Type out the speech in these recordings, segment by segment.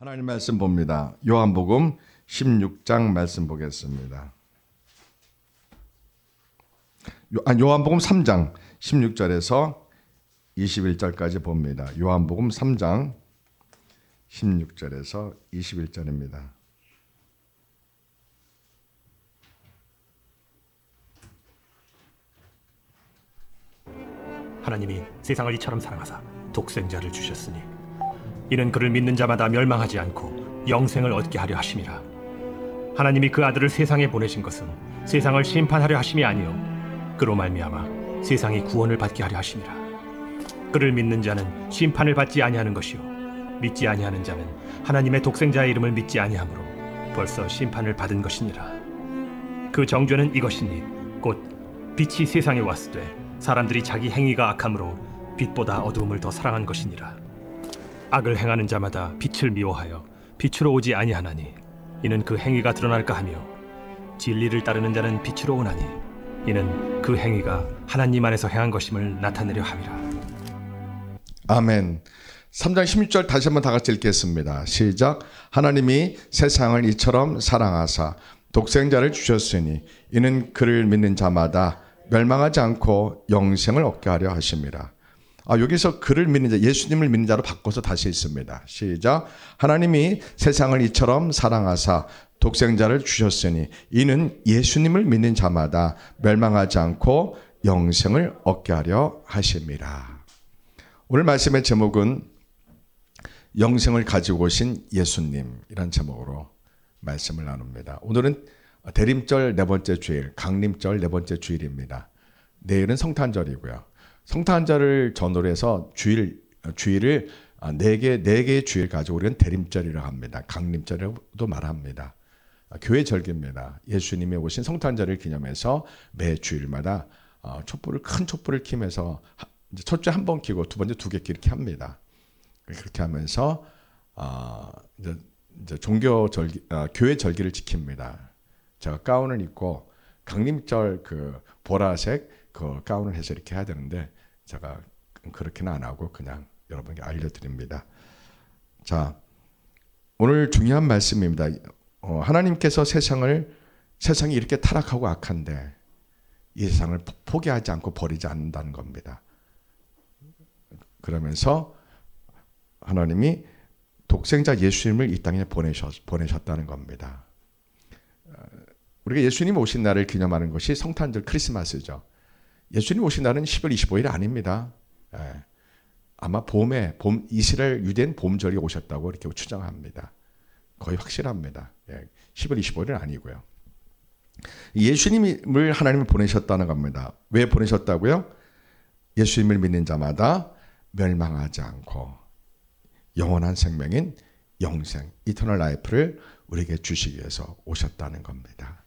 하나님 말씀 봅니다. 요한복음 16장 말씀 보겠습니다. 요한복음 3장 16절에서 21절까지 봅니다. 요한복음 3장 16절에서 21절입니다. 하나님이 세상을 이처럼 사랑하사 독생자를 주셨으니 이는 그를 믿는 자마다 멸망하지 않고 영생을 얻게 하려 하심이라. 하나님이 그 아들을 세상에 보내신 것은 세상을 심판하려 하심이 아니요 그로 말미암아 세상이 구원을 받게 하려 하심이라. 그를 믿는 자는 심판을 받지 아니하는 것이요 믿지 아니하는 자는 하나님의 독생자의 이름을 믿지 아니하므로 벌써 심판을 받은 것이니라. 그 정죄는 이것이니 곧 빛이 세상에 왔으되 사람들이 자기 행위가 악함으로 빛보다 어두움을 더 사랑한 것이니라. 악을 행하는 자마다 빛을 미워하여 빛으로 오지 아니하나니 이는 그 행위가 드러날까 하며 진리를 따르는 자는 빛으로 오나니 이는 그 행위가 하나님 안에서 행한 것임을 나타내려 함이라. 아멘. 3장 16절 다시 한번 다 같이 읽겠습니다. 시작. 하나님이 세상을 이처럼 사랑하사 독생자를 주셨으니 이는 그를 믿는 자마다 멸망하지 않고 영생을 얻게 하려 하심이라. 여기서 그를 믿는 자, 예수님을 믿는 자로 바꿔서 다시 읽습니다. 시작. 하나님이 세상을 이처럼 사랑하사 독생자를 주셨으니 이는 예수님을 믿는 자마다 멸망하지 않고 영생을 얻게 하려 하심이라. 오늘 말씀의 제목은 영생을 가지고 오신 예수님이란 제목으로 말씀을 나눕니다. 오늘은 대림절 네 번째 주일, 강림절 네 번째 주일입니다. 내일은 성탄절이고요. 성탄절을 전후로 해서 주일을 네 개의 주일 가지고 우리는 대림절이라고 합니다. 강림절이라고도 말합니다. 교회 절기입니다. 예수님이 오신 성탄절을 기념해서 매 주일마다 큰 촛불을 켜면서 첫째 한 번 켜고 두 번째 두 개 켜고 이렇게 합니다. 그렇게 하면서 이제 종교 절기, 교회 절기를 지킵니다. 제가 가운을 입고 강림절 그 보라색 그 가운을 해서 이렇게 해야 되는데 제가 그렇게는 안 하고 그냥 여러분께 알려드립니다. 자, 오늘 중요한 말씀입니다. 하나님께서 세상이 이렇게 타락하고 악한데 이 세상을 포기하지 않고 버리지 않는다는 겁니다. 그러면서 하나님이 독생자 예수님을 이 땅에 보내셨다는 겁니다. 우리가 예수님 오신 날을 기념하는 것이 성탄절 크리스마스죠. 예수님 오신 날은 10월 25일 아닙니다. 아마 이스라엘 유대인 봄절이 오셨다고 이렇게 추정합니다. 거의 확실합니다. 10월 25일은 아니고요. 예수님을 하나님이 보내셨다는 겁니다. 왜 보내셨다고요? 예수님을 믿는 자마다 멸망하지 않고 영원한 생명인 영생, 이터널 라이프를 우리에게 주시기 위해서 오셨다는 겁니다.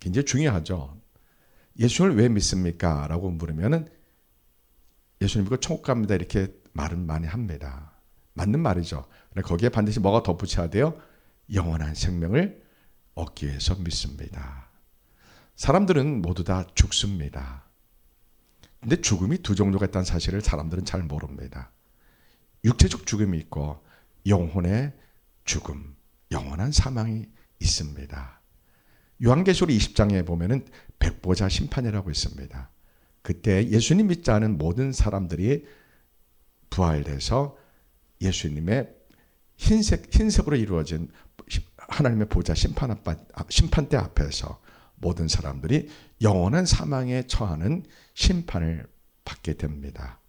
굉장히 중요하죠. 예수님을 왜 믿습니까? 라고 물으면은 예수님 믿고 천국 갑니다. 이렇게 말은 많이 합니다. 맞는 말이죠. 거기에 반드시 뭐가 덧붙여야 돼요? 영원한 생명을 얻기 위해서 믿습니다. 사람들은 모두 다 죽습니다. 근데 죽음이 두 종류가 있다는 사실을 사람들은 잘 모릅니다. 육체적 죽음이 있고 영혼의 죽음, 영원한 사망이 있습니다. 요한계시록 20장에 보면은 백보자 심판이라고 있습니다. 그때 예수님 믿지 않은 모든 사람들이 부활돼서 예수님의 흰색으로 이루어진 하나님의 보좌 심판대 앞에서 모든 사람들이 영원한 사망에 처하는 심판을 받게 됩니다.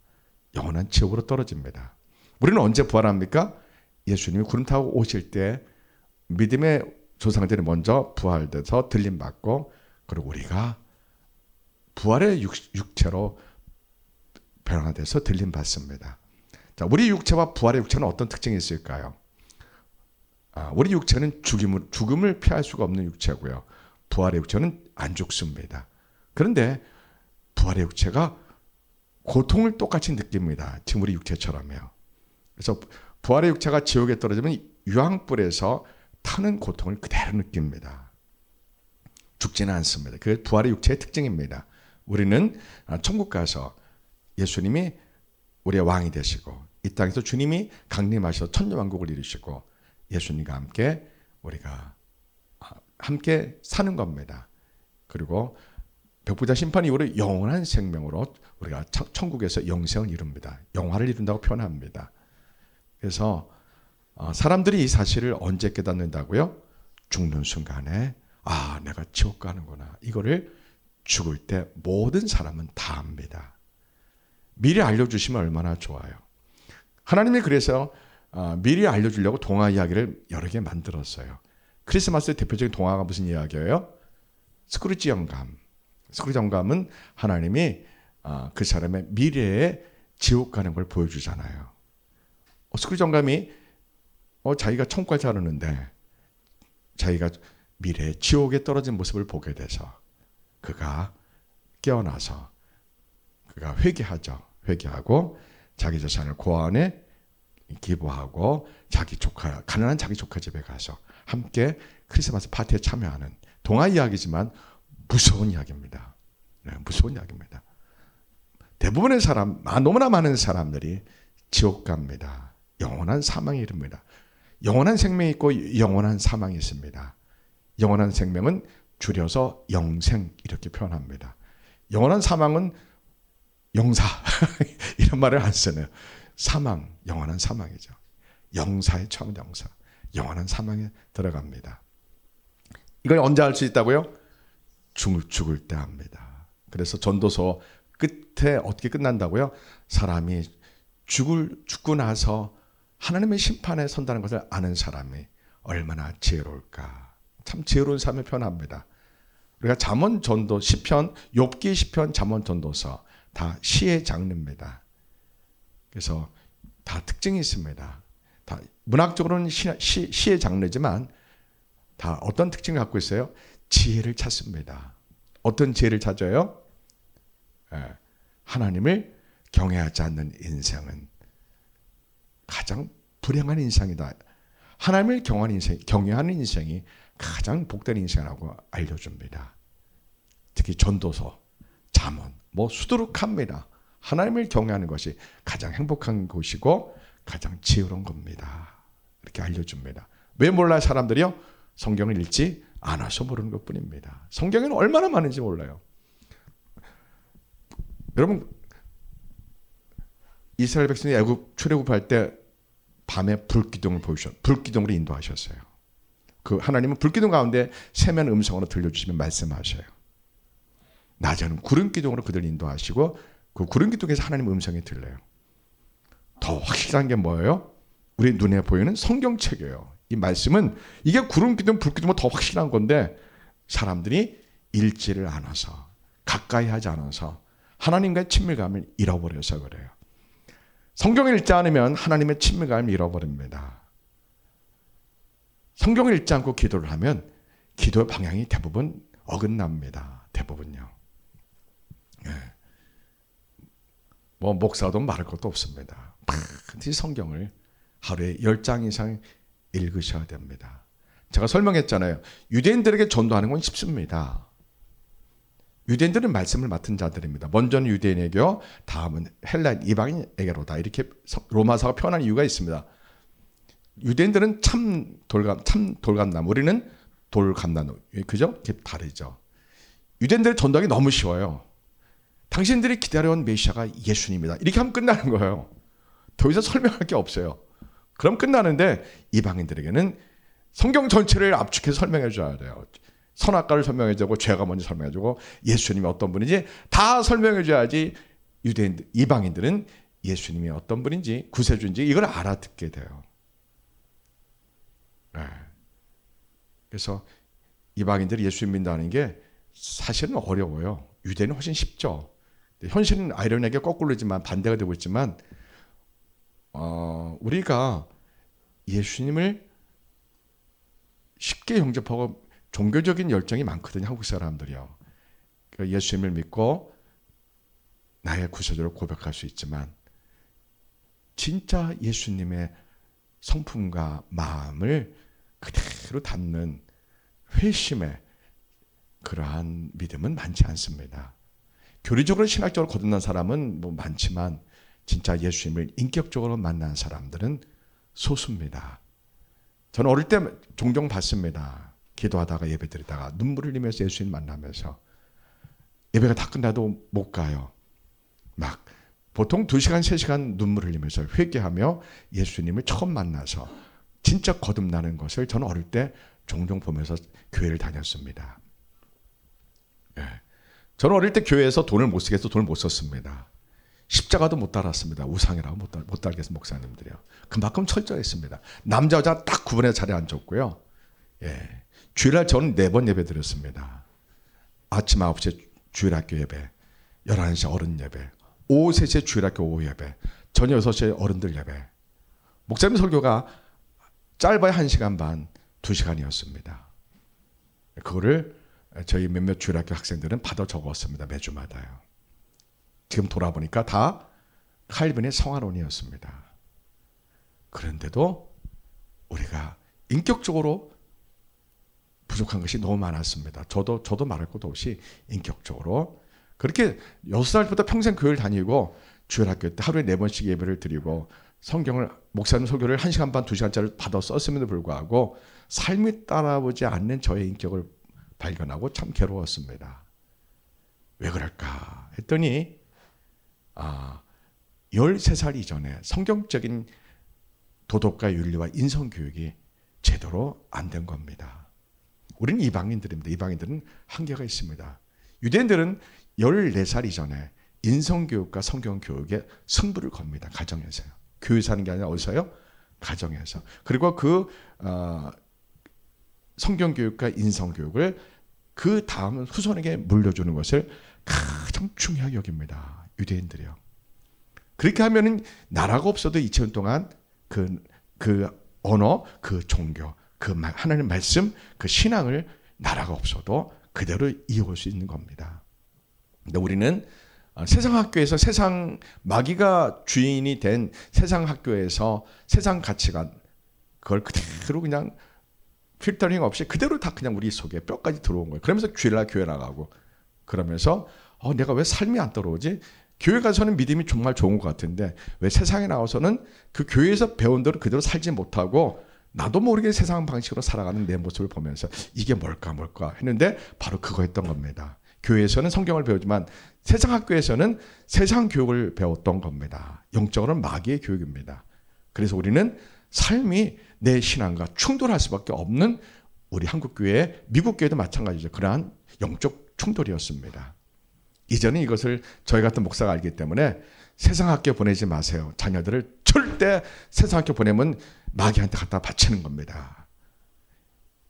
영원한 지옥으로 떨어집니다. 우리는 언제 부활합니까? 예수님이 구름 타고 오실 때 믿음의 조상들이 먼저 부활돼서 들림받고 그리고 우리가 부활의 육체로 변화돼서 들림받습니다. 자, 우리 육체와 부활의 육체는 어떤 특징이 있을까요? 우리 육체는 죽음을 피할 수가 없는 육체고요. 부활의 육체는 안 죽습니다. 그런데 부활의 육체가 고통을 똑같이 느낍니다. 지금 우리 육체처럼요. 그래서 부활의 육체가 지옥에 떨어지면 유황불에서 타는 고통을 그대로 느낍니다. 죽지는 않습니다. 그게 부활의 육체의 특징입니다. 우리는 천국 가서 예수님이 우리의 왕이 되시고 이 땅에서 주님이 강림하셔서 천년왕국을 이루시고 예수님과 함께 우리가 함께 사는 겁니다. 그리고 백부자 심판 이후로 영원한 생명으로 우리가 천국에서 영생을 이룹니다. 영화를 이룬다고 표현합니다. 그래서 사람들이 이 사실을 언제 깨닫는다고요? 죽는 순간에 내가 지옥 가는구나. 이거를 죽을 때 모든 사람은 다 압니다. 미리 알려주시면 얼마나 좋아요. 하나님이 그래서 미리 알려주려고 동화 이야기를 여러 개 만들었어요. 크리스마스의 대표적인 동화가 무슨 이야기예요? 스크루지 영감. 스크루지 영감은 하나님이 그 사람의 미래에 지옥 가는 걸 보여주잖아요. 스크루지 영감이 자기가 천국 갈 줄 알았는데 자기가 미래에 지옥에 떨어진 모습을 보게 돼서 그가 깨어나서 그가 회개하죠. 회개하고 자기 재산을 고아원에 기부하고 가난한 자기 조카 집에 가서 함께 크리스마스 파티에 참여하는 동화 이야기지만 무서운 이야기입니다. 네, 무서운 이야기입니다. 대부분의 너무나 많은 사람들이 지옥 갑니다. 영원한 사망에 이릅니다. 영원한 생명이 있고 영원한 사망이 있습니다. 영원한 생명은 줄여서 영생 이렇게 표현합니다. 영원한 사망은 영사 이런 말을 안 쓰네요. 사망, 영원한 사망이죠. 영사의 처음 영사, 영원한 사망에 들어갑니다. 이걸 언제 알 수 있다고요? 죽을 때 합니다. 그래서 전도서 끝에 어떻게 끝난다고요? 사람이 죽고 나서 하나님의 심판에 선다는 것을 아는 사람이 얼마나 지혜로울까. 참 지혜로운 삶을 표현합니다. 우리가 잠언 전도 시편, 욥기 시편, 잠언 전도서 다 시의 장르입니다. 그래서 다 특징이 있습니다. 다 문학적으로는 시의 장르지만 다 어떤 특징을 갖고 있어요? 지혜를 찾습니다. 어떤 지혜를 찾아요? 하나님을 경외하지 않는 인생은 가장 불행한 인생이다. 하나님을 경외하는 인생이 가장 복된 인생이라고 알려줍니다. 특히 전도서, 잠언, 수두룩합니다. 하나님을 경외하는 것이 가장 행복한 곳이고 가장 지혜로운 겁니다. 이렇게 알려줍니다. 왜 몰라요, 사람들이요? 성경을 읽지 않아서 모르는 것뿐입니다. 성경에는 얼마나 많은지 몰라요. 여러분, 이스라엘 백성이 애굽 출애굽할 때 밤에 불기둥을 불기둥으로 인도하셨어요. 그 하나님은 불기둥 가운데 세면 음성으로 들려주시면 말씀하셔요. 낮에는 구름기둥으로 그들 인도하시고 그 구름기둥에서 하나님 음성이 들려요. 더 확실한 게 뭐예요? 우리 눈에 보이는 성경책이에요. 이 말씀은 이게 구름기둥, 불기둥보다 더 확실한 건데 사람들이 읽지를 않아서 가까이 하지 않아서 하나님과의 친밀감을 잃어버려서 그래요. 성경을 읽지 않으면 하나님의 친밀감을 잃어버립니다. 성경을 읽지 않고 기도를 하면 기도의 방향이 대부분 어긋납니다. 대부분요. 네. 목사도 말할 것도 없습니다. 반드시 성경을 하루에 10장 이상 읽으셔야 됩니다. 제가 설명했잖아요. 유대인들에게 전도하는 건 쉽습니다. 유대인들은 말씀을 맡은 자들입니다. 먼저는 유대인에게요, 다음은 헬라인 이방인에게로다. 이렇게 로마서가 표현한 이유가 있습니다. 유대인들은 참 돌감나무, 우리는 돌감나무, 그죠? 이게 다르죠. 유대인들의 전도하기 너무 쉬워요. 당신들이 기다려온 메시아가 예수님이다. 이렇게 하면 끝나는 거예요. 더 이상 설명할 게 없어요. 그럼 끝나는데 이방인들에게는 성경 전체를 압축해서 설명해 줘야 돼요. 선악과를 설명해 주고 죄가 뭔지 설명해 주고 예수님이 어떤 분인지 다 설명해 줘야지 이방인들은 예수님이 어떤 분인지 구세주인지 이걸 알아듣게 돼요. 네. 그래서 이방인들이 예수님 믿는다는 게 사실은 어려워요. 유대는 훨씬 쉽죠. 현실은 아이러니하게 거꾸로지만 반대가 되고 있지만 우리가 예수님을 쉽게 영접하고 종교적인 열정이 많거든요. 한국 사람들이요. 그러니까 예수님을 믿고 나의 구세주를 고백할 수 있지만 진짜 예수님의 성품과 마음을 그대로 담는 회심의 그러한 믿음은 많지 않습니다. 교리적으로 신학적으로 거듭난 사람은 많지만 진짜 예수님을 인격적으로 만난 사람들은 소수입니다. 저는 어릴 때 종종 봤습니다. 기도하다가 예배 드리다가 눈물을 흘리면서 예수님 만나면서 예배가 다 끝나도 못 가요. 막 보통 2시간, 3시간 눈물 흘리면서 회개하며 예수님을 처음 만나서 진짜 거듭나는 것을 저는 어릴 때 종종 보면서 교회를 다녔습니다. 예. 저는 어릴 때 교회에서 돈을 못 쓰겠어 돈을 못 썼습니다. 십자가도 못 달았습니다. 우상이라고 못 달겠어 목사님들이요. 그만큼 철저했습니다. 남자 여자 딱 구분해서 자리에 앉았고요. 예. 주일날 저는 4번 예배 드렸습니다. 아침 9시에 주일학교 예배, 11시 어른 예배, 오후 3시에 주일학교 오후 예배, 저녁 6시에 어른들 예배. 목사님 설교가 짧아야 1시간 반, 2시간이었습니다. 그거를 저희 몇몇 주일학교 학생들은 받아 적었습니다. 매주마다요. 지금 돌아보니까 다 칼빈의 성화론이었습니다. 그런데도 우리가 인격적으로 부족한 것이 너무 많았습니다. 저도 말할 것도 없이 인격적으로 그렇게 6살부터 평생 교회를 다니고 주일학교 때 하루에 4번씩 예배를 드리고 성경을 목사님 설교를 1시간 반 2시간짜리 받아 썼음에도 불구하고 삶이 따라오지 않는 저의 인격을 발견하고 참 괴로웠습니다. 왜 그럴까 했더니 13살 이전에 성경적인 도덕과 윤리와 인성교육이 제대로 안 된 겁니다. 우리는 이방인들입니다. 이방인들은 한계가 있습니다. 유대인들은 14살 이전에 인성교육과 성경교육에 승부를 겁니다. 가정에서요. 교회에서 하는 게 아니라 어디서요? 가정에서. 그리고 그 성경교육과 인성교육을 그 다음 후손에게 물려주는 것을 가장 중요하게 여깁니다. 유대인들이요. 그렇게 하면은 나라가 없어도 2000년 동안 그 언어, 그 종교, 그 하나님의 말씀, 그 신앙을 나라가 없어도 그대로 이어올 수 있는 겁니다. 근데 우리는 세상 학교에서 세상 마귀가 주인이 된 세상 학교에서 세상 가치관 그걸 그대로 그냥 필터링 없이 그대로 다 그냥 우리 속에 뼈까지 들어온 거예요. 그러면서 주일날 교회 나가고 그러면서 내가 왜 삶이 안 떨어오지? 교회 가서는 믿음이 정말 좋은 것 같은데 왜 세상에 나와서는 그 교회에서 배운 대로 그대로 살지 못하고 나도 모르게 세상 방식으로 살아가는 내 모습을 보면서 이게 뭘까 했는데 바로 그거였던 겁니다. 교회에서는 성경을 배우지만 세상 학교에서는 세상 교육을 배웠던 겁니다. 영적으로는 마귀의 교육입니다. 그래서 우리는 삶이 내 신앙과 충돌할 수밖에 없는 우리 한국교회, 미국교회도 마찬가지죠. 그러한 영적 충돌이었습니다. 이제는 이것을 저희 같은 목사가 알기 때문에 세상 학교 보내지 마세요. 자녀들을 절대 세상 학교 보내면 마귀한테 갖다 바치는 겁니다.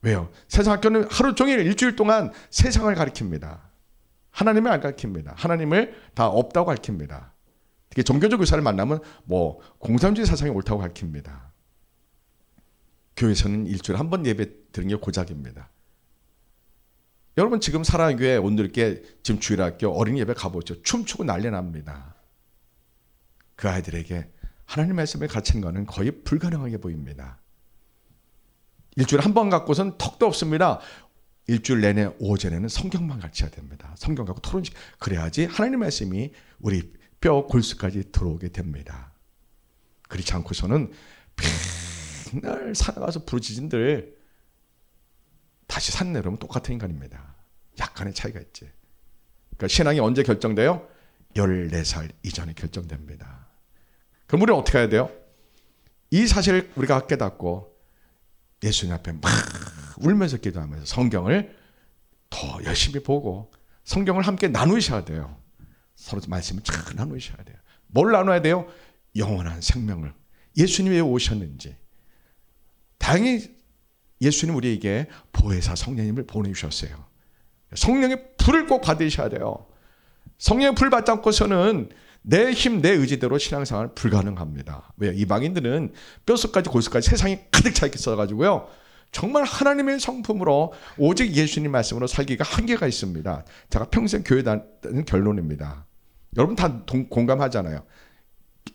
왜요? 세상 학교는 하루 종일 일주일 동안 세상을 가르칩니다. 하나님을 안 가르칩니다. 하나님을 다 없다고 가르칩니다. 특히 종교적 의사를 만나면 공산주의 사상이 옳다고 가르칩니다. 교회에서는 일주일에 한 번 예배 드리는 게 고작입니다. 여러분 지금 사랑의 교회 오늘께 지금 주일학교 어린이 예배 가보죠. 춤추고 난리 납니다. 그 아이들에게 하나님 말씀을 가르치는 것은 거의 불가능하게 보입니다. 일주일에 한 번 갖고선 턱도 없습니다. 일주일 내내 오전에는 성경만 가르쳐야 됩니다. 성경 갖고 토론식 그래야지 하나님 말씀이 우리 뼈 골수까지 들어오게 됩니다. 그렇지 않고서는 맨날 살아가서 부르짖은들 다시 산 내려오면 똑같은 인간입니다. 약간의 차이가 있지. 그러니까 신앙이 언제 결정돼요? 14살 이전에 결정됩니다. 그럼 우리는 어떻게 해야 돼요? 이 사실을 우리가 깨닫고 예수님 앞에 막 울면서 기도하면서 성경을 더 열심히 보고 성경을 함께 나누셔야 돼요. 서로 말씀을 잘 나누셔야 돼요. 뭘 나눠야 돼요? 영원한 생명을. 예수님이 왜 오셨는지. 다행히 예수님 우리에게 보혜사 성령님을 보내주셨어요. 성령의 불을 꼭 받으셔야 돼요. 성령의 불 받지 않고서는 내 힘, 내 의지대로 신앙생활은 불가능합니다. 왜요? 이방인들은 뼛속까지 골수까지 세상이 가득 차 있어가지고요. 정말 하나님의 성품으로 오직 예수님 말씀으로 살기가 한계가 있습니다. 제가 평생 교회 다니는 결론입니다. 여러분 다 공감하잖아요.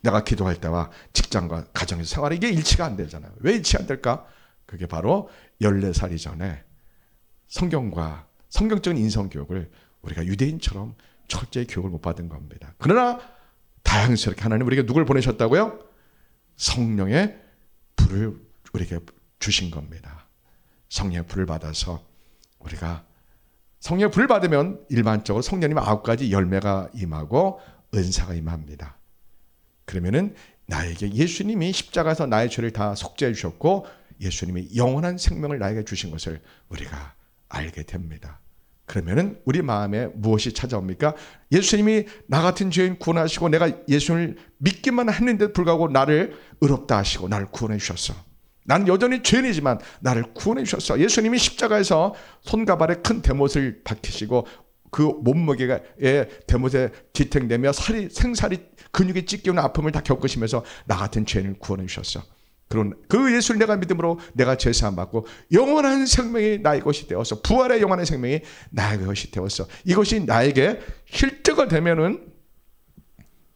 내가 기도할 때와 직장과 가정에서 생활이 이게 일치가 안 되잖아요. 왜 일치 안 될까? 그게 바로 14살 이전에 성경과 성경적인 인성교육을 우리가 유대인처럼 철저히 교육을 못 받은 겁니다. 그러나 다양스럽게 하나님 우리에게 누굴 보내셨다고요? 성령의 불을 우리에게 주신 겁니다. 성령의 불을 받아서 우리가 성령의 불을 받으면 일반적으로 성령님 9가지 열매가 임하고 은사가 임합니다. 그러면은 나에게 예수님이 십자가에서 나의 죄를 다 속죄해 주셨고 예수님이 영원한 생명을 나에게 주신 것을 우리가 알게 됩니다. 그러면은 우리 마음에 무엇이 찾아옵니까? 예수님이 나 같은 죄인 구원하시고 내가 예수님을 믿기만 했는데도 불구하고 나를 의롭다 하시고 나를 구원해 주셨어. 나는 여전히 죄인이지만 나를 구원해 주셨어. 예수님이 십자가에서 손과 발에 큰 대못을 박히시고 그 몸무게에 대못에 지탱되며 생살이 근육이 찢기는 아픔을 다 겪으시면서 나 같은 죄인을 구원해 주셨어. 그런 그 예수를 내가 믿음으로 내가 죄사함 받고 영원한 생명이 나의 것이 되어서 부활의 영원한 생명이 나의 것이 되어서 이것이 나에게 실제가 되면은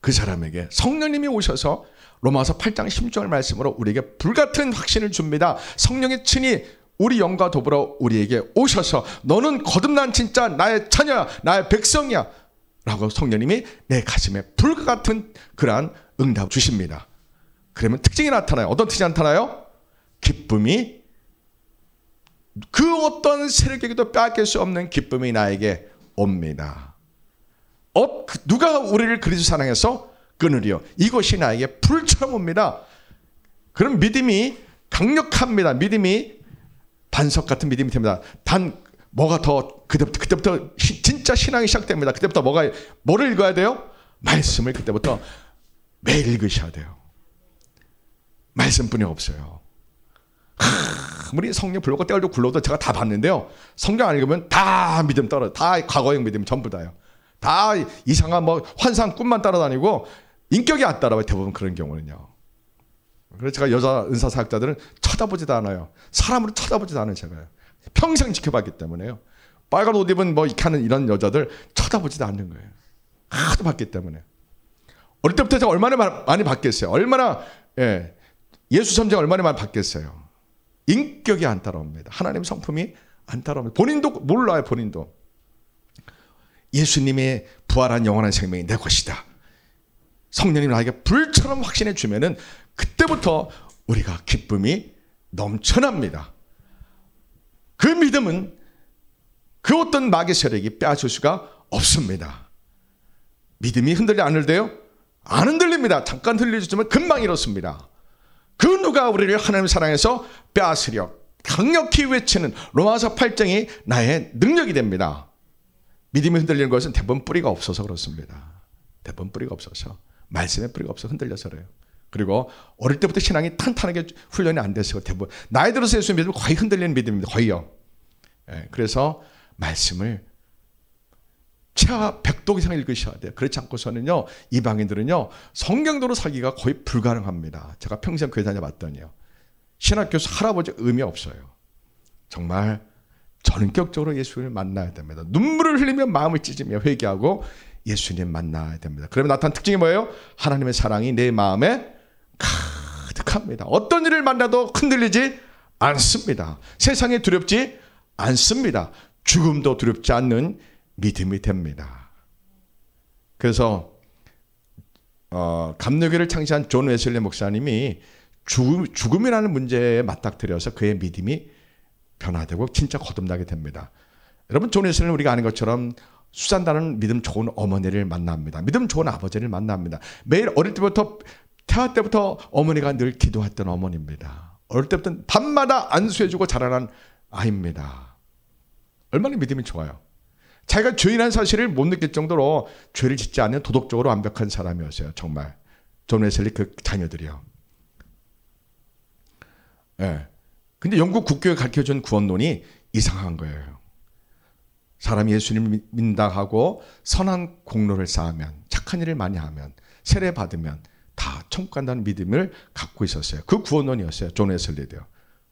그 사람에게 성령님이 오셔서 로마서 8장 16절 말씀으로 우리에게 불같은 확신을 줍니다. 성령의 친히 우리 영과 더불어 우리에게 오셔서 너는 거듭난 진짜 나의 자녀야, 나의 백성이야 라고 성령님이 내 가슴에 불같은 그러한 응답 주십니다. 그러면 특징이 나타나요. 어떤 특징이 나타나요? 기쁨이 그 어떤 세력에게도 빼앗길 수 없는 기쁨이 나에게 옵니다. 누가 우리를 그리스도 사랑해서 끊으리요? 이것이 나에게 불처럼 옵니다. 그런 믿음이 강력합니다. 믿음이 반석 같은 믿음이 됩니다. 단 뭐가 더 그때부터 진짜 신앙이 시작됩니다. 그때부터 뭐를 읽어야 돼요? 말씀을 그때부터 매일 읽으셔야 돼요. 말씀뿐이 없어요. 우리 성령 불고 때려도 굴러도 제가 다 봤는데요. 성경 안 읽으면 다 믿음 떨어져. 다 과거형 믿음 전부 다요. 다 이상한 환상 꿈만 따라다니고 인격이 안 따라와요. 대부분 그런 경우는요. 그래서 제가 여자 은사사역자들은 쳐다보지도 않아요. 사람으로 쳐다보지도 않아요. 제가요. 평생 지켜봤기 때문에요. 빨간 옷 입은 이렇게 하는 이런 여자들 쳐다보지도 않는 거예요. 하도 봤기 때문에. 어릴 때부터 제가 얼마나 많이 봤겠어요. 얼마나 예수 점쟁이 얼마나 많이 봤겠어요. 인격이 안 따라옵니다. 하나님 성품이 안 따라옵니다. 본인도 몰라요. 본인도. 예수님의 부활한 영원한 생명이 내 것이다. 성령님 나에게 불처럼 확신해 주면은 그때부터 우리가 기쁨이 넘쳐납니다. 그 믿음은 그 어떤 마귀 세력이 빼앗을 수가 없습니다. 믿음이 흔들려 안 흔들려요? 안 흔들립니다. 잠깐 흔들리지만 금방 이렇습니다. 그 누가 우리를 하나님 사랑해서 빼앗으려 강력히 외치는 로마서 8장이 나의 능력이 됩니다. 믿음이 흔들리는 것은 대부분 뿌리가 없어서 그렇습니다. 대부분 뿌리가 없어서. 말씀에 뿌리가 없어서 흔들려서 그래요. 그리고 어릴 때부터 신앙이 탄탄하게 훈련이 안 돼서 대부분 나이 들어서 예수 믿으면 거의 흔들리는 믿음입니다. 거의요. 그래서 말씀을 최하 100독 이상 읽으셔야 돼요. 그렇지 않고서는요, 이방인들은요, 성경대로 살기가 거의 불가능합니다. 제가 평생 교회 다녀봤더니요. 신학교에서 할아버지 의미 없어요. 정말 전격적으로 예수를 만나야 됩니다. 눈물을 흘리며 마음을 찢으며 회개하고 예수님 만나야 됩니다. 그러면 나타난 특징이 뭐예요? 하나님의 사랑이 내 마음에 가득합니다. 어떤 일을 만나도 흔들리지 않습니다. 세상에 두렵지 않습니다. 죽음도 두렵지 않는 믿음이 됩니다. 그래서 감리교를 창시한 존 웨슬리 목사님이 죽음이라는 문제에 맞닥뜨려서 그의 믿음이 변화되고 진짜 거듭나게 됩니다. 여러분, 존 웨슬리는 우리가 아는 것처럼 수잔다는 믿음 좋은 어머니를 만납니다. 믿음 좋은 아버지를 만납니다. 매일 어릴 때부터 태아 때부터 어머니가 늘 기도했던 어머니입니다. 어릴 때부터 밤마다 안수해주고 자라난 아이입니다. 얼마나 믿음이 좋아요. 자기가 죄인한 사실을 못 느낄 정도로 죄를 짓지 않는 도덕적으로 완벽한 사람이었어요. 정말. 존 웨슬리 그 자녀들이요. 근데 영국 국교에 가르쳐준 구원론이 이상한 거예요. 사람이 예수님을 믿는다 하고 선한 공로를 쌓으면, 착한 일을 많이 하면, 세례 받으면 다 천국 간다는 믿음을 갖고 있었어요. 그 구원론이었어요. 존 웨슬리도요.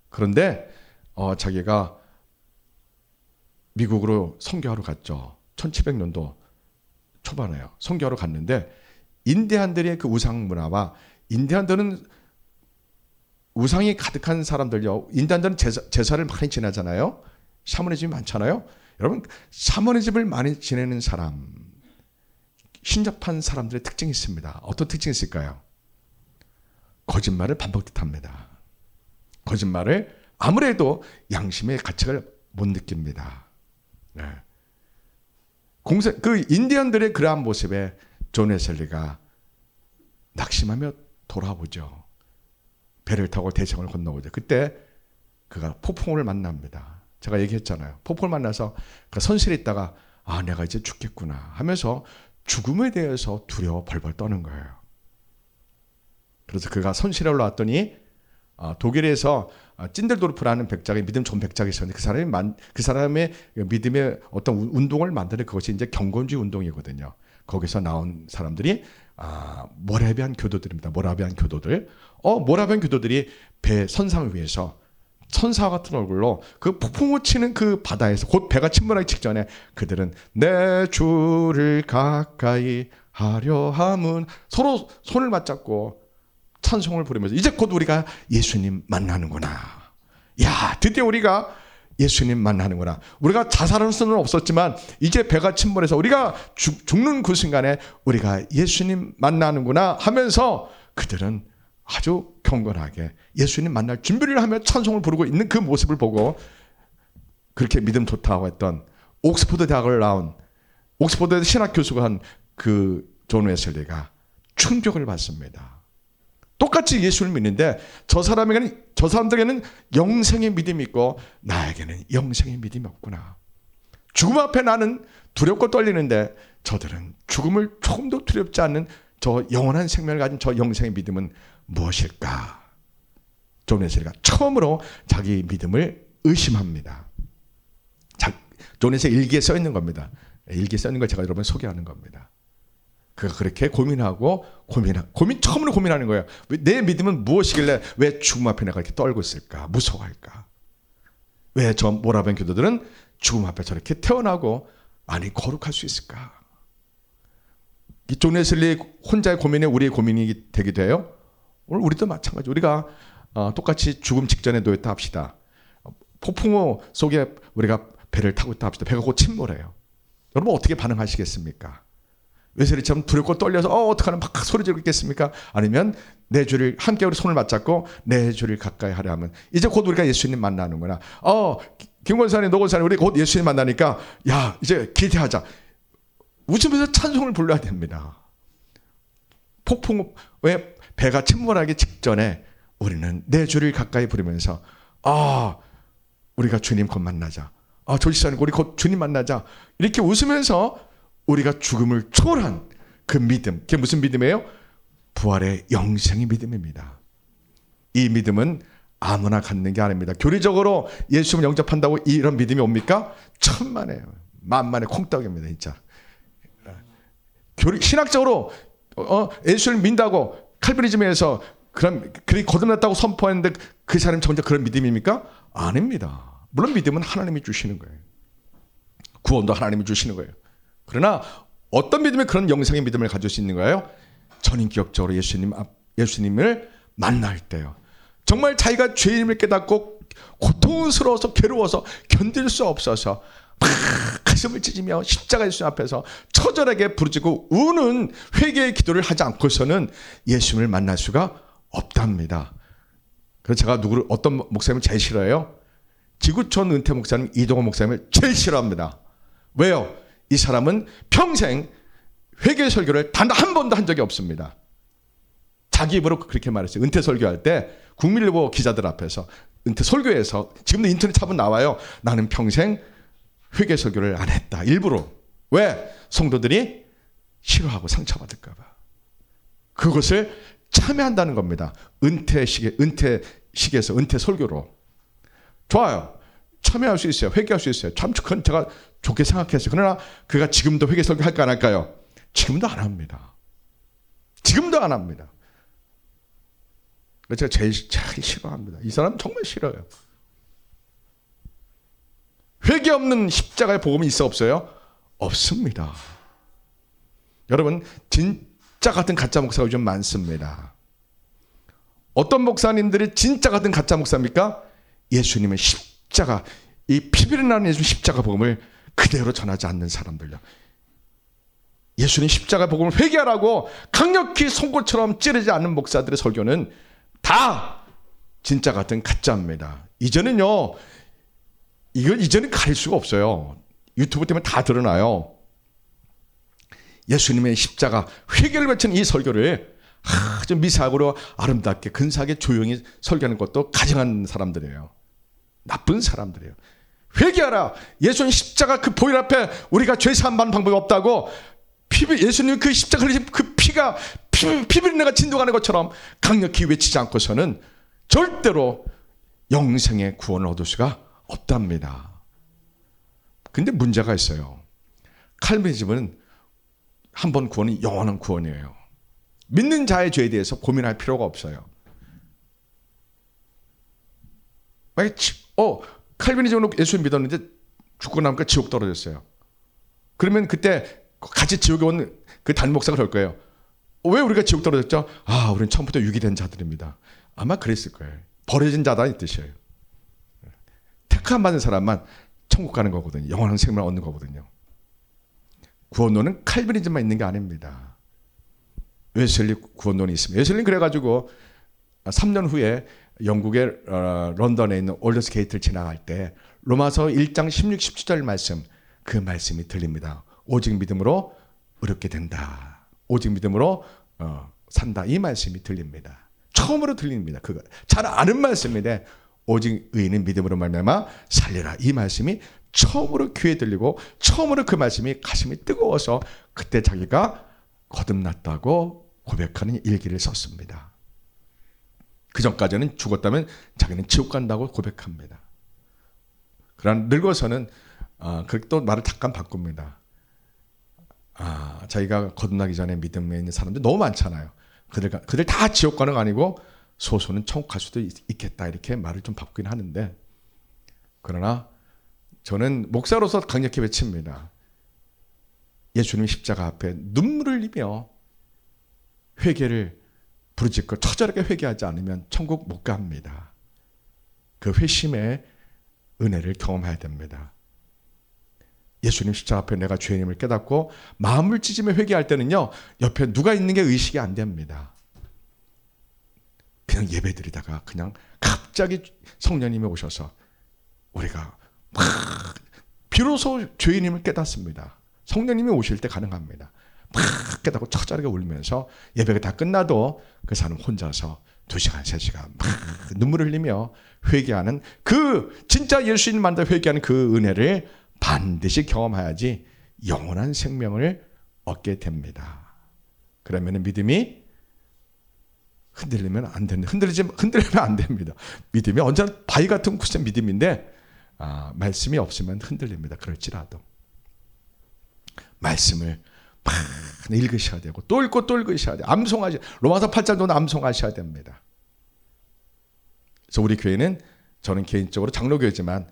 그런데 자기가 미국으로 선교하러 갔죠. 1700년도 초반에요. 선교하러 갔는데 인디안들의 그 우상 문화와, 인디안들은 우상이 가득한 사람들요. 인디안들은 제사를 많이 지내잖아요. 샤머니즘이 많잖아요. 여러분, 샤머니즘을 많이 지내는 사람, 신접한 사람들의 특징이 있습니다. 어떤 특징이 있을까요? 거짓말을 반복합니다. 거짓말을 아무래도 양심의 가책을 못 느낍니다. 네. 그 인디언들의 그러한 모습에 존 웨슬리가 낙심하며 돌아오죠. 배를 타고 대서양을 건너오죠. 그때 그가 폭풍우를 만납니다. 제가 얘기했잖아요. 폭풍을 만나서 그 선실에 있다가 내가 이제 죽겠구나 하면서 죽음에 대해서 두려워 벌벌 떠는 거예요. 그래서 그가 선실에 올라왔더니 독일에서 찐델도르프라는 백작이 믿음 좋은 백작이 있었는데 그 사람의 믿음의 어떤 운동을 만드는 그것이 이제 경건주의 운동이거든요. 거기서 나온 사람들이 모라비안 교도들입니다. 모라비안 교도들. 모라비안 교도들이 배 선상 위에서 천사 같은 얼굴로 그 폭풍우 치는 그 바다에서 곧 배가 침몰하기 직전에 그들은 내 주를 가까이 하려 함은 서로 손을 맞잡고 찬송을 부르면서 이제 곧 우리가 예수님 만나는구나. 야, 드디어 우리가 예수님 만나는구나. 우리가 자살할 수는 없었지만 이제 배가 침몰해서 우리가 죽는 그 순간에 우리가 예수님 만나는구나 하면서 그들은 아주 경건하게 예수님 만날 준비를 하며 찬송을 부르고 있는 그 모습을 보고 그렇게 믿음 좋다고 했던 옥스퍼드 대학을 나온 옥스퍼드 신학 교수가 한 그 존 웨슬리가 충격을 받습니다. 똑같이 예수를 믿는데 저 사람들에게는 영생의 믿음이 있고 나에게는 영생의 믿음이 없구나. 죽음 앞에 나는 두렵고 떨리는데 저들은 죽음을 조금도 두렵지 않는 저 영원한 생명을 가진 저 영생의 믿음은 무엇일까? 존 웨슬리가 처음으로 자기 믿음을 의심합니다. 존 웨슬리 일기에 써 있는 겁니다. 일기에 써 있는 걸 제가 여러분 소개하는 겁니다. 그가 그렇게 처음으로 고민하는 거예요. 내 믿음은 무엇이길래 왜 죽음 앞에 내가 이렇게 떨고 있을까? 무서워할까? 왜 저 모라비안 교도들은 죽음 앞에 저렇게 태어나고 거룩할 수 있을까? 이 존 웨슬리 혼자의 고민이 우리의 고민이 되기도 해요. 오늘 우리도 마찬가지. 우리가 똑같이 죽음 직전에 놓였다 합시다. 폭풍우 속에 우리가 배를 타고 있다 합시다. 배가 곧 침몰해요. 여러분 어떻게 반응하시겠습니까? 웨슬리처럼 두렵고 떨려서 어떡하나 막 소리 지르고 있겠습니까? 아니면 내 주를 함께 우리 손을 맞잡고 내 주를 가까이 하려 하면 이제 곧 우리가 예수님 만나는구나. 김권사님, 노권사님 우리 곧 예수님 만나니까 야 이제 기대하자. 웃으면서 찬송을 불러야 됩니다. 폭풍에 배가 침몰하기 직전에 우리는 내 주를 가까이 부르면서 우리가 주님 곧 만나자. 조지사님 우리 곧 주님 만나자. 이렇게 웃으면서 우리가 죽음을 초월한 그 믿음. 그게 무슨 믿음이에요? 부활의 영생의 믿음입니다. 이 믿음은 아무나 갖는 게 아닙니다. 교리적으로 예수를 영접한다고 이런 믿음이 옵니까? 천만에요. 만만의 콩떡입니다. 진짜. 신학적으로 예수를 믿는다고 칼비니즘에서 그렇게 거듭났다고 선포했는데 그 사람이 정작 그런 믿음입니까? 아닙니다. 물론 믿음은 하나님이 주시는 거예요. 구원도 하나님이 주시는 거예요. 그러나 어떤 믿음에 그런 영생의 믿음을 가질 수 있는 거예요? 전인격적으로 예수님을 만날 때요. 정말 자기가 죄인임을 깨닫고 고통스러워서 괴로워서 견딜 수 없어서 막 가슴을 찢으며 십자가 예수 앞에서 처절하게 부르짖고 우는 회개의 기도를 하지 않고서는 예수님을 만날 수가 없답니다. 그래서 제가 어떤 목사님을 제일 싫어해요? 지구촌 은퇴 목사님 이동호 목사님을 제일 싫어합니다. 왜요? 이 사람은 평생 회개 설교를 단 한 번도 한 적이 없습니다. 자기 입으로 그렇게 말했어요. 은퇴 설교할 때 국민일보 기자들 앞에서 은퇴 설교에서 지금도 인터넷 찾으면 나와요. 나는 평생 회개 설교를 안 했다. 일부러. 왜? 성도들이 싫어하고 상처받을까 봐. 그것을 참여한다는 겁니다. 은퇴식에서 은퇴 설교로. 좋아요. 참여할 수 있어요. 회개할 수 있어요. 참 그건 제가 좋게 생각했어요. 그러나 그가 지금도 회개 설교 할까 안 할까요? 지금도 안 합니다. 지금도 안 합니다. 제가 제일 싫어합니다. 이 사람 정말 싫어요. 회개 없는 십자가의 복음이 있어 없어요? 없습니다. 여러분 진짜 같은 가짜 목사가 요즘 많습니다. 어떤 목사님들이 진짜 같은 가짜 목사입니까? 예수님의 십자가, 이 피비린내는 예수 십자가 복음을 그대로 전하지 않는 사람들요. 예수님 십자가 복음을 회개하라고 강력히 송곳처럼 찌르지 않는 목사들의 설교는 다 진짜 같은 가짜입니다. 이제는요, 이걸 이제는 가릴 수가 없어요. 유튜브 때문에 다 드러나요. 예수님의 십자가 회개를 외치는 이 설교를 아주 미사하고 아름답게 근사하게 조용히 설교하는 것도 가증한 사람들이에요. 나쁜 사람들이에요. 회개하라. 예수님 십자가 그 보혈 앞에 우리가 죄 사함 받는 방법이 없다고 예수님 그 십자가 흘리신 그 피가 피비린내가 진동하는 것처럼 강력히 외치지 않고서는 절대로 영생의 구원을 얻을 수가 없답니다. 근데 문제가 있어요. 칼빈이즘은 한 번 구원이 영원한 구원이에요. 믿는 자의 죄에 대해서 고민할 필요가 없어요. 칼빈이즘으로 예수님 믿었는데 죽고 나니까 지옥 떨어졌어요. 그러면 그때 같이 지옥에 온 그 담임 목사가 그럴 거예요. 왜 우리가 지옥 떨어졌죠? 우리는 처음부터 유기된 자들입니다. 아마 그랬을 거예요. 버려진 자다 이 뜻이에요. 택함 받은 사람만 천국 가는 거거든요. 영원한 생명을 얻는 거거든요. 구원론은 칼빈이즘만 있는 게 아닙니다. 웨슬리 구원론이 있습니다. 웨슬리는 그래가지고 3년 후에 영국의 런던에 있는 올더스 게이트를 지나갈 때 로마서 1장 16, 17절 말씀, 그 말씀이 들립니다. 오직 믿음으로 의롭게 된다. 오직 믿음으로 산다. 이 말씀이 들립니다. 처음으로 들립니다. 그거 잘 아는 말씀인데 오직 의인은 믿음으로 말미암아 살리라. 이 말씀이 처음으로 귀에 들리고 처음으로 그 말씀이 가슴이 뜨거워서 그때 자기가 거듭났다고 고백하는 일기를 썼습니다. 그 전까지는 죽었다면 자기는 지옥 간다고 고백합니다. 그러나 늙어서는 또 말을 잠깐 바꿉니다. 자기가 거듭나기 전에 믿음에 있는 사람들 너무 많잖아요. 그들 다 지옥 가는 거 아니고 소수는 천국 갈 수도 있겠다 이렇게 말을 좀 바꾸긴 하는데, 그러나 저는 목사로서 강력히 외칩니다. 예수님 십자가 앞에 눈물을 흘리며 회개를 부르짖고 처절하게 회개하지 않으면 천국 못 갑니다. 그 회심의 은혜를 경험해야 됩니다. 예수님 십자가 앞에 내가 죄인임을 깨닫고 마음을 찢으며 회개할 때는요, 옆에 누가 있는 게 의식이 안 됩니다. 그냥 예배드리다가 그냥 갑자기 성령님이 오셔서 우리가 막 비로소 죄인임을 깨닫습니다. 성령님이 오실 때 가능합니다. 막 깨닫고 처절하게 울면서 예배가 다 끝나도 그 사람 혼자서 2시간, 3시간 막 눈물을 흘리며 회개하는 그 진짜 예수님 만나 회개하는 그 은혜를 반드시 경험해야지 영원한 생명을 얻게 됩니다. 그러면 믿음이 흔들리면 안 됩니다. 흔들리면 안 됩니다. 믿음이 언제나 바위 같은 굳은 믿음인데 말씀이 없으면 흔들립니다. 그럴지라도 말씀을 막 읽으셔야 되고 또 읽고 또 읽으셔야 돼요. 로마서 8장 정도 암송하셔야 됩니다. 그래서 우리 교회는, 저는 개인적으로 장로교회지만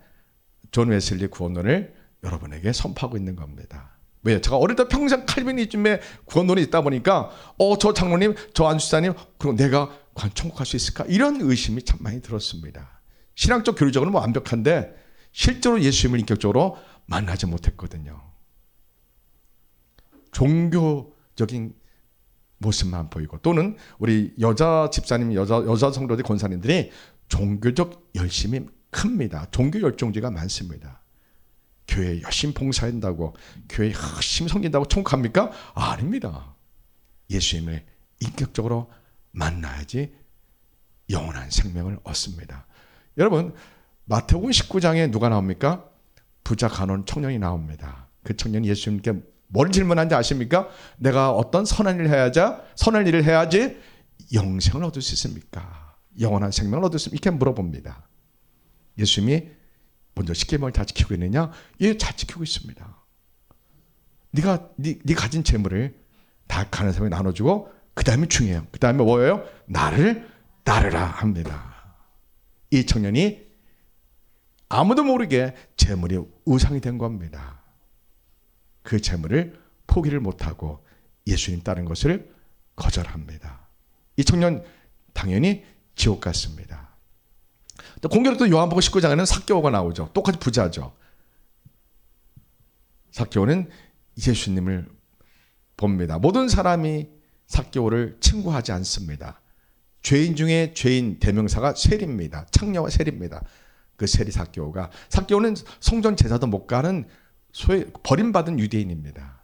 존 웨슬리 구원론을 여러분에게 선포하고 있는 겁니다. 왜요? 제가 어릴 때 평생 칼빈이즘의 구원론이 있다 보니까 저 장로님, 저 안수사님, 그럼 내가 천국 갈 수 있을까? 이런 의심이 참 많이 들었습니다. 신앙적 교리적으로는 완벽한데 실제로 예수님을 인격적으로 만나지 못했거든요. 종교적인 모습만 보이고, 또는 우리 여자 집사님, 여자 성도들, 권사님들이 종교적 열심이 큽니다. 종교 열정주의가 많습니다. 교회에 열심히 봉사한다고, 교회에 열심히 섬긴다고 천국 갑니까? 아닙니다. 예수님을 인격적으로 만나야지 영원한 생명을 얻습니다. 여러분, 마태복음 19장에 누가 나옵니까? 부자 간원 청년이 나옵니다. 그 청년이 예수님께 뭘 질문하는지 아십니까? 내가 어떤 선한 일을 해야지 영생을 얻을 수 있습니까? 영원한 생명을 얻을 수 있습니까? 이렇게 물어봅니다. 예수님이 먼저 십계명을 다 지키고 있느냐? 예, 잘 지키고 있습니다. 네 가진 재물을 다 가는 사람에게 나눠주고, 그 다음에 중요해요. 그 다음에 뭐예요? 나를 따르라 합니다. 이 청년이 아무도 모르게 재물이 우상이 된 겁니다. 그 재물을 포기를 못하고 예수님 따른 것을 거절합니다. 이 청년 당연히 지옥 갔습니다. 또 공교롭게도 요한복음 19장에는 삭개오가 나오죠. 똑같이 부자죠. 삭개오는 예수님을 봅니다. 모든 사람이 삭개오를 친구하지 않습니다. 죄인 중에 죄인 대명사가 세리입니다. 창녀와 세리입니다. 그 세리 삭개오가, 삭개오는 성전 제사도 못 가는 소위 버림받은 유대인입니다.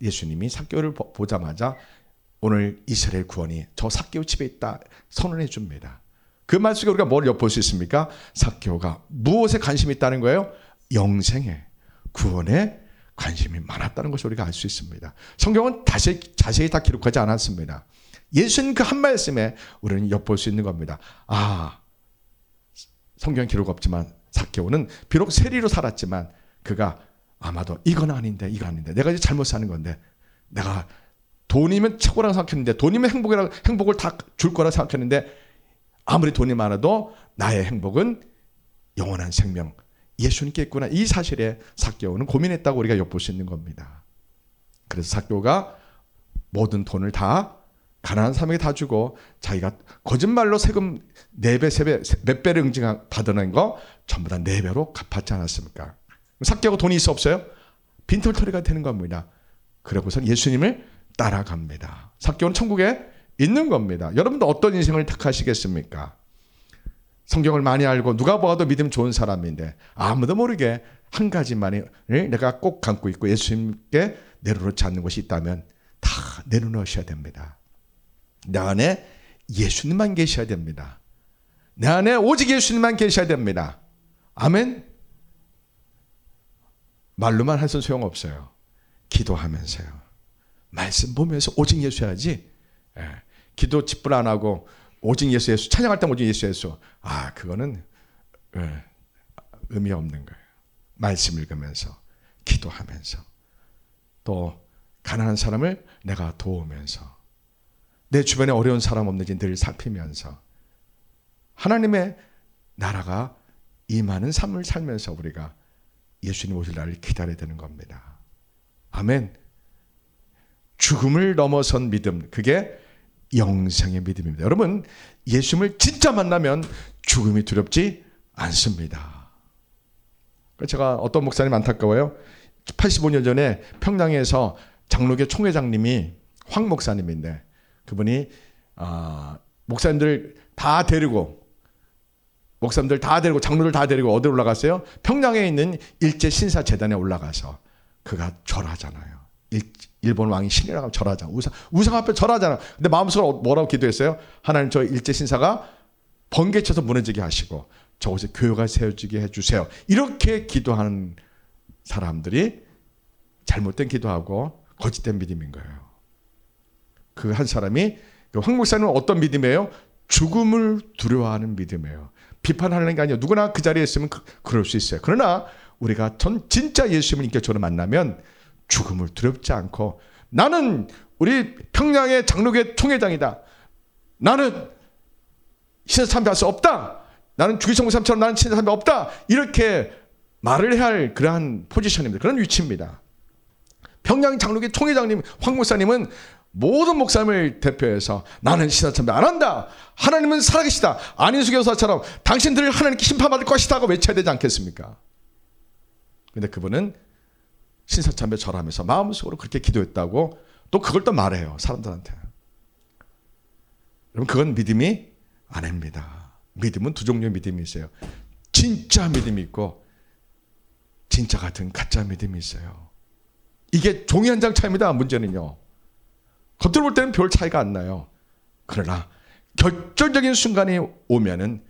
예수님이 삭개오를 보자마자 오늘 이스라엘 구원이 저 삭개오 집에 있다 선언해 줍니다. 그 말 속에 우리가 뭘 엿볼 수 있습니까? 삭개오가 무엇에 관심이 있다는 거예요? 영생에, 구원에 관심이 많았다는 것을 우리가 알 수 있습니다. 성경은 자세히 다 기록하지 않았습니다. 예수님 그 한 말씀에 우리는 엿볼 수 있는 겁니다. 아, 성경 기록 없지만 삭개오는 비록 세리로 살았지만 그가 아마도 이건 아닌데 이건 아닌데 내가 이제 잘못 사는 건데, 내가 돈이면 최고라고 생각했는데, 돈이면 행복을 다 줄 거라 생각했는데, 아무리 돈이 많아도 나의 행복은 영원한 생명 예수님께 있구나, 이 사실에 삭개오는 고민했다고 우리가 엿볼 수 있는 겁니다. 그래서 삭개오가 모든 돈을 다 가난한 사람에게 다 주고 자기가 거짓말로 세금 4배, 3배, 몇 배를 받아낸 거 전부 다 4배로 갚았지 않았습니까? 삭개오가 돈이 있어 없어요? 빈털터리가 되는 겁니다. 그러고선 예수님을 따라갑니다. 삭개오는 천국에 있는 겁니다. 여러분도 어떤 인생을 택하시겠습니까? 성경을 많이 알고 누가 봐도 믿음 좋은 사람인데 아무도 모르게 한 가지만을 내가 꼭 감고 있고 예수님께 내려놓지 않는 것이 있다면 다 내려놓으셔야 됩니다. 내 안에 예수님만 계셔야 됩니다. 내 안에 오직 예수님만 계셔야 됩니다. 아멘. 말로만 해서 소용없어요. 기도하면서요. 말씀 보면서 오직 예수 해야지. 기도 집불 안 하고 오직 예수 예수 찬양할 때 오직 예수 예수, 아 그거는 의미 없는 거예요. 말씀 읽으면서 기도하면서 또 가난한 사람을 내가 도우면서 내 주변에 어려운 사람 없는지 늘 살피면서 하나님의 나라가 임하는 삶을 살면서 우리가 예수님 오실 날을 기다려야 되는 겁니다. 아멘. 죽음을 넘어선 믿음, 그게 영생의 믿음입니다. 여러분, 예수님을 진짜 만나면 죽음이 두렵지 않습니다. 제가 어떤 목사님 안타까워요. 85년 전에 평양에서 장로교 총회장님이 황 목사님인데, 그분이 목사님들 다 데리고 장로들 다 데리고 어디 올라갔어요? 평양에 있는 일제 신사 재단에 올라가서 그가 절하잖아요. 일본 왕이 신이라고 절하잖아. 우상 앞에 절하잖아. 근데 마음속으로 뭐라고 기도했어요? 하나님, 저 일제 신사가 번개쳐서 무너지게 하시고 저곳에 교회가 세워지게 해주세요. 이렇게 기도하는 사람들이 잘못된 기도하고 거짓된 믿음인 거예요. 그 한 사람이, 황 목사님은 어떤 믿음이에요? 죽음을 두려워하는 믿음이에요. 비판하는 게 아니에요. 누구나 그 자리에 있으면 그럴 수 있어요. 그러나 우리가 진짜 예수님을 인격적으로 만나면 죽음을 두렵지 않고, 나는 우리 평양의 장로교 총회장이다. 나는 신사 참배할 수 없다. 나는 주기성 목사님처럼 나는 신사 참배 없다. 이렇게 말을 해야 할 그러한 포지션입니다. 그런 위치입니다. 평양 장로교 총회장님 황 목사님은 모든 목사님을 대표해서 나는 신사 참배 안 한다. 하나님은 살아계시다. 안인수 교사처럼 당신들을 하나님께 심판받을 것이다 하고 외쳐야 되지 않겠습니까? 근데 그분은 신사참배 절하면서 마음속으로 그렇게 기도했다고 또 그걸 또 말해요, 사람들한테. 여러분, 그건 믿음이 아닙니다. 믿음은 두 종류의 믿음이 있어요. 진짜 믿음이 있고 진짜 같은 가짜 믿음이 있어요. 이게 종이 한 장 차이입니다. 문제는요, 겉으로 볼 때는 별 차이가 안 나요. 그러나 결정적인 순간이 오면은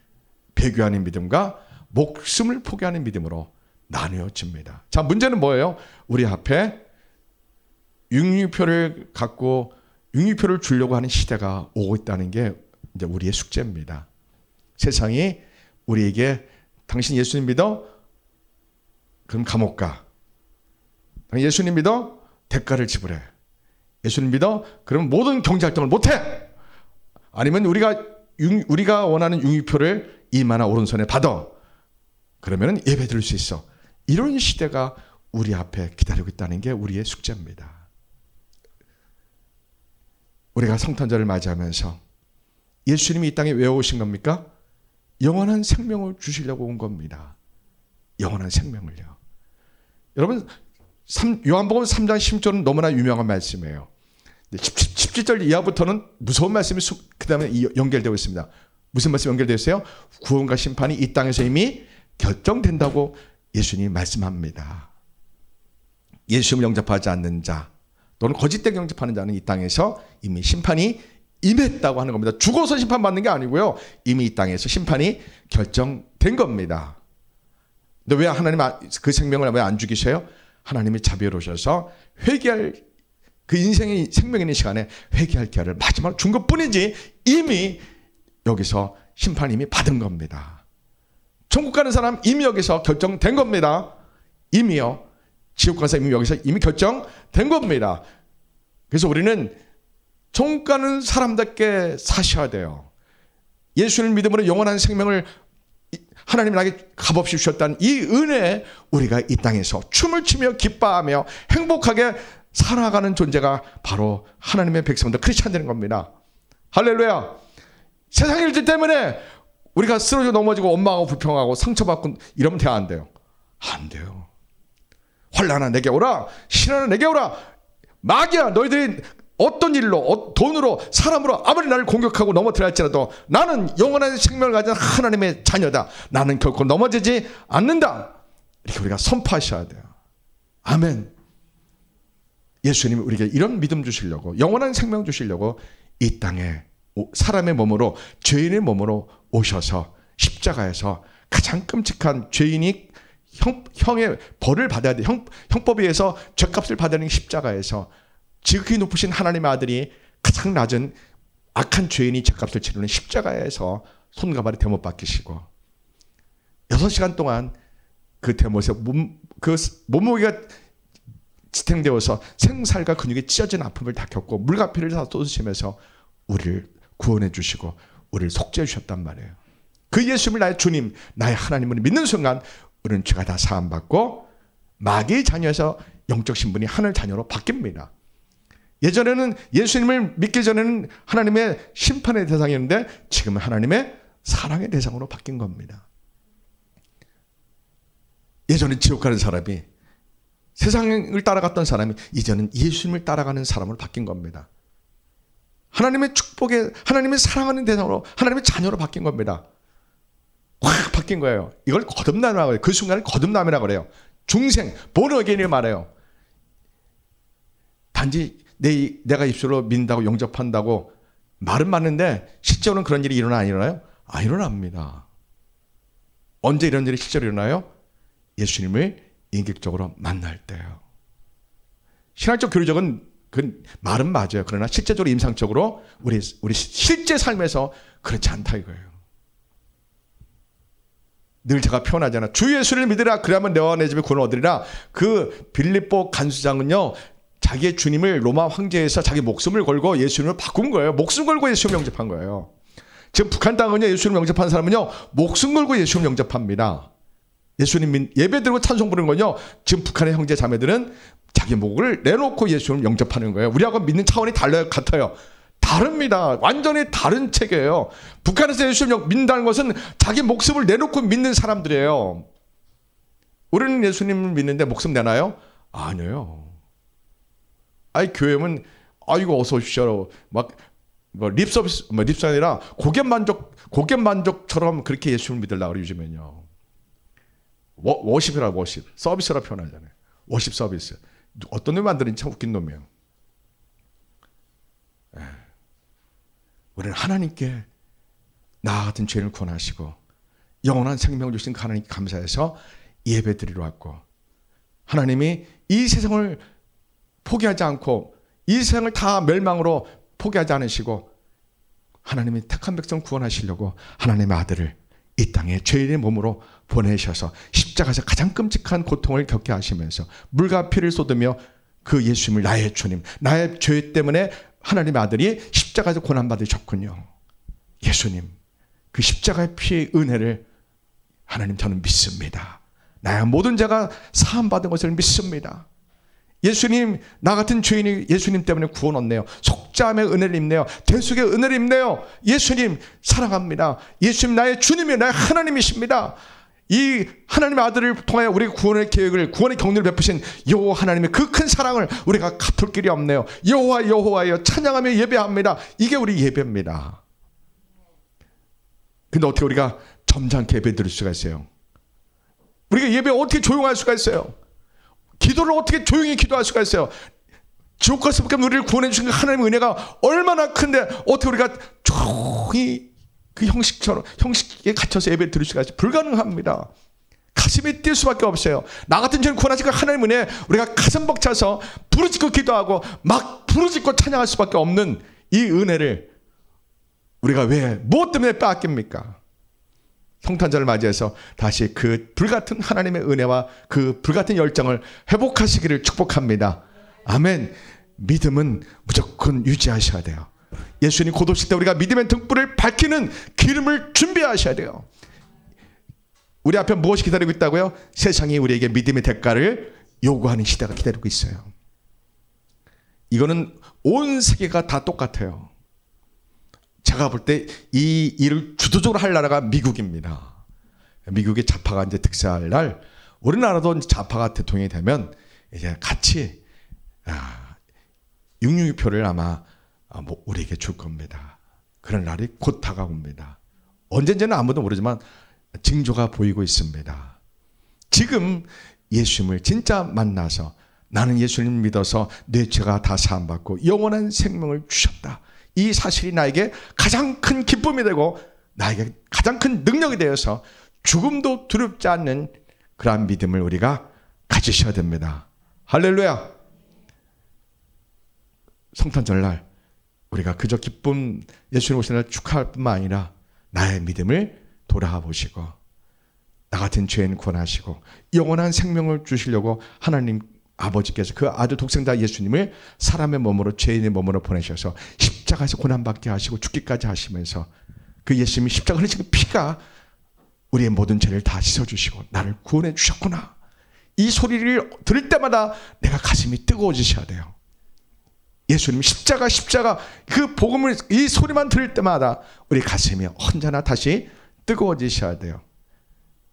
배교하는 믿음과 목숨을 포기하는 믿음으로 나뉘어집니다. 자, 문제는 뭐예요? 우리 앞에 융유표를 갖고 융유표를 주려고 하는 시대가 오고 있다는 게 이제 우리의 숙제입니다. 세상이 우리에게 당신 예수님 믿어? 그럼 감옥 가. 예수님 믿어? 대가를 지불해. 예수님 믿어? 그럼 모든 경제활동을 못해. 아니면 우리가 원하는 융유표를 이마나 오른손에 받아. 그러면 예배 드릴 수 있어. 이런 시대가 우리 앞에 기다리고 있다는 게 우리의 숙제입니다. 우리가 성탄절을 맞이하면서 예수님이 이 땅에 왜 오신 겁니까? 영원한 생명을 주시려고 온 겁니다. 영원한 생명을요. 여러분, 요한복음 3장 10절은 너무나 유명한 말씀이에요. 17절 이하부터는 무서운 말씀이 그 다음에 연결되고 있습니다. 무슨 말씀이 연결되어 있어요? 구원과 심판이 이 땅에서 이미 결정된다고 예수님이 말씀합니다. 예수님을 영접하지 않는 자 또는 거짓되게 영접하는 자는 이 땅에서 이미 심판이 임했다고 하는 겁니다. 죽어서 심판받는 게 아니고요. 이미 이 땅에서 심판이 결정된 겁니다. 근데 왜 하나님 그 생명을 왜 안 죽이셔요? 하나님이 자비로우셔서 회개할 그 인생의 생명 있는 시간에 회개할 기회를 마지막으로 준 것뿐이지 이미 여기서 심판 이미 받은 겁니다. 천국 가는 사람 이미 여기서 결정된 겁니다. 이미요. 지옥 가는 사람 이미 여기서 이미 결정된 겁니다. 그래서 우리는 천국 가는 사람답게 사셔야 돼요. 예수를 믿음으로 영원한 생명을 하나님이 나에게 값없이 주셨다는 이 은혜에 우리가 이 땅에서 춤을 추며 기뻐하며 행복하게 살아가는 존재가 바로 하나님의 백성들 크리스찬들인 겁니다. 할렐루야. 세상의 일들 때문에 우리가 쓰러져 넘어지고 원망하고 불평하고 상처받고 이러면 돼야 안 돼요? 안 돼요. 환난아 내게 오라, 신난아 내게 오라. 마귀야 너희들이 어떤 일로 돈으로 사람으로 아무리 나를 공격하고 넘어뜨려 할지라도 나는 영원한 생명을 가진 하나님의 자녀다. 나는 결코 넘어지지 않는다. 이렇게 우리가 선포하셔야 돼요. 아멘. 예수님이 우리에게 이런 믿음 주시려고 영원한 생명 주시려고 이 땅에 사람의 몸으로 죄인의 몸으로 오셔서 십자가에서 가장 끔찍한 죄인이 형의 벌을 받아야 돼. 형법에 의해서 죄값을 받는 십자가에서 지극히 높으신 하나님의 아들이 가장 낮은 악한 죄인이 죄값을 치르는 십자가에서 손과 발이 대못 박히시고 6시간 동안 그 대못에 그 몸무게가 지탱되어서 생살과 근육이 찢어진 아픔을 다 겪고 물과 피를 다 쏟으시면서 우리를 구원해 주시고 우리를 속죄해 주셨단 말이에요. 그 예수님을 나의 주님, 나의 하나님을 믿는 순간 우리는 죄가 다 사함받고 마귀의 자녀에서 영적 신분이 하늘 자녀로 바뀝니다. 예전에는 예수님을 믿기 전에는 하나님의 심판의 대상이었는데 지금은 하나님의 사랑의 대상으로 바뀐 겁니다. 예전에 지옥 가는 사람이 세상을 따라갔던 사람이 이제는 예수님을 따라가는 사람으로 바뀐 겁니다. 하나님의 축복에 하나님의 사랑하는 대상으로 하나님의 자녀로 바뀐 겁니다. 확 바뀐 거예요. 이걸 거듭남이라고 해요. 그 순간을 거듭남이라고 그래요. 중생, 본어게인을 말해요. 단지 내가 입술로 믿는다고 영접한다고 말은 맞는데 실제로는 그런 일이 일어나 안 일어나요? 안 일어납니다. 언제 이런 일이 실제로 일어나요? 예수님을 인격적으로 만날 때요. 신학적 교리적은 그 말은 맞아요. 그러나 실제적으로 임상적으로 우리 실제 삶에서 그렇지 않다 이거예요. 늘 제가 표현하잖아. 주 예수를 믿으라. 그러면 너와 내 집에 구원을 얻으리라. 그 빌립보 간수장은요. 자기의 주님을 로마 황제에서 자기 목숨을 걸고 예수님을 바꾼 거예요. 목숨 걸고 예수님을 영접한 거예요. 지금 북한 땅은요. 예수님을 영접한 사람은요. 목숨 걸고 예수님을 영접합니다. 예수님 예배 드리고 찬송 부르는 건요. 지금 북한의 형제 자매들은 자기 목을 내놓고 예수님을 영접하는 거예요. 우리하고 믿는 차원이 같아요. 다릅니다. 완전히 다른 체계예요. 북한에서 예수님을 믿는다는 것은 자기 목숨을 내놓고 믿는 사람들이에요. 우리는 예수님을 믿는데 목숨 내나요? 아니에요. 아이 교회는 아이고 어서 오십시오. 막 립서비스 립서 아니라 고개 만족처럼 그렇게 예수님을 믿으려고 그래요. 요즘엔요. 워십이라 워십 서비스라 표현하잖아요. 워십 서비스. 어떤 놈이 만드는 참 웃긴 놈이에요. 우리는 하나님께 나 같은 죄를 구원하시고 영원한 생명을 주신 하나님께 감사해서 예배 드리러 왔고 하나님이 이 세상을 포기하지 않고 이 세상을 다 멸망으로 포기하지 않으시고 하나님이 택한 백성 구원하시려고 하나님의 아들을 이 땅에 죄인의 몸으로 보내셔서 십자가에서 가장 끔찍한 고통을 겪게 하시면서 물과 피를 쏟으며 그 예수님을 나의 주님, 나의 죄 때문에 하나님의 아들이 십자가에서 고난받으셨군요. 예수님, 그 십자가의 피의 은혜를 하나님 저는 믿습니다. 나의 모든 죄가 사함받은 것을 믿습니다. 예수님, 나 같은 죄인이 예수님 때문에 구원 얻네요. 속죄함의 은혜를 입네요. 대속의 은혜를 입네요. 예수님 사랑합니다. 예수님 나의 주님이요 나의 하나님이십니다. 이 하나님의 아들을 통하여 우리의 구원의 계획을, 구원의 경륜을 베푸신 여호와 하나님의 그 큰 사랑을 우리가 갚을 길이 없네요. 여호와 여호와여 찬양하며 예배합니다. 이게 우리 예배입니다. 근데 어떻게 우리가 점잖게 예배 드릴 수가 있어요? 우리가 예배 어떻게 조용할 수가 있어요? 기도를 어떻게 조용히 기도할 수가 있어요? 지옥 갈 수밖에 없는 우리를 구원해 주신 그 하나님의 은혜가 얼마나 큰데 어떻게 우리가 조용히 그 형식에 갇혀서 예배 드릴 수가 있어요? 불가능합니다. 가슴이 뛸 수밖에 없어요. 나 같은 죄를 구원하신 그 하나님의 은혜, 우리가 가슴 벅차서 부르짖고 기도하고 막 부르짖고 찬양할 수밖에 없는 이 은혜를 우리가 왜 무엇 때문에 빼앗깁니까? 성탄절을 맞이해서 다시 그 불같은 하나님의 은혜와 그 불같은 열정을 회복하시기를 축복합니다. 아멘. 믿음은 무조건 유지하셔야 돼요. 예수님 곧 오실 때 우리가 믿음의 등불을 밝히는 기름을 준비하셔야 돼요. 우리 앞에 무엇이 기다리고 있다고요? 세상이 우리에게 믿음의 대가를 요구하는 시대가 기다리고 있어요. 이거는 온 세계가 다 똑같아요. 제가 볼 때 이 일을 주도적으로 할 나라가 미국입니다. 미국의 좌파가 이제 득세할 날, 우리나라도 좌파가 대통령이 되면 이제 같이 666표를 아마 우리에게 줄 겁니다. 그런 날이 곧 다가옵니다. 언젠지는 아무도 모르지만 징조가 보이고 있습니다. 지금 예수님을 진짜 만나서 나는 예수님을 믿어서 내 죄가 다 사함받고 영원한 생명을 주셨다. 이 사실이 나에게 가장 큰 기쁨이 되고 나에게 가장 큰 능력이 되어서 죽음도 두렵지 않는 그러한 믿음을 우리가 가지셔야 됩니다. 할렐루야. 성탄절날 우리가 그저 기쁨 예수님 오시는 날 축하할 뿐만 아니라 나의 믿음을 돌아와 보시고 나 같은 죄인 구원하시고 영원한 생명을 주시려고 하나님 아버지께서 그 아들 독생자 예수님을 사람의 몸으로 죄인의 몸으로 보내셔서 십자가에서 고난받게 하시고 죽기까지 하시면서 그 예수님이 십자가 흘리신 그 피가 우리의 모든 죄를 다 씻어주시고 나를 구원해 주셨구나. 이 소리를 들을 때마다 내가 가슴이 뜨거워지셔야 돼요. 예수님 십자가 그 복음을 이 소리만 들을 때마다 우리 가슴이 언제나 다시 뜨거워지셔야 돼요.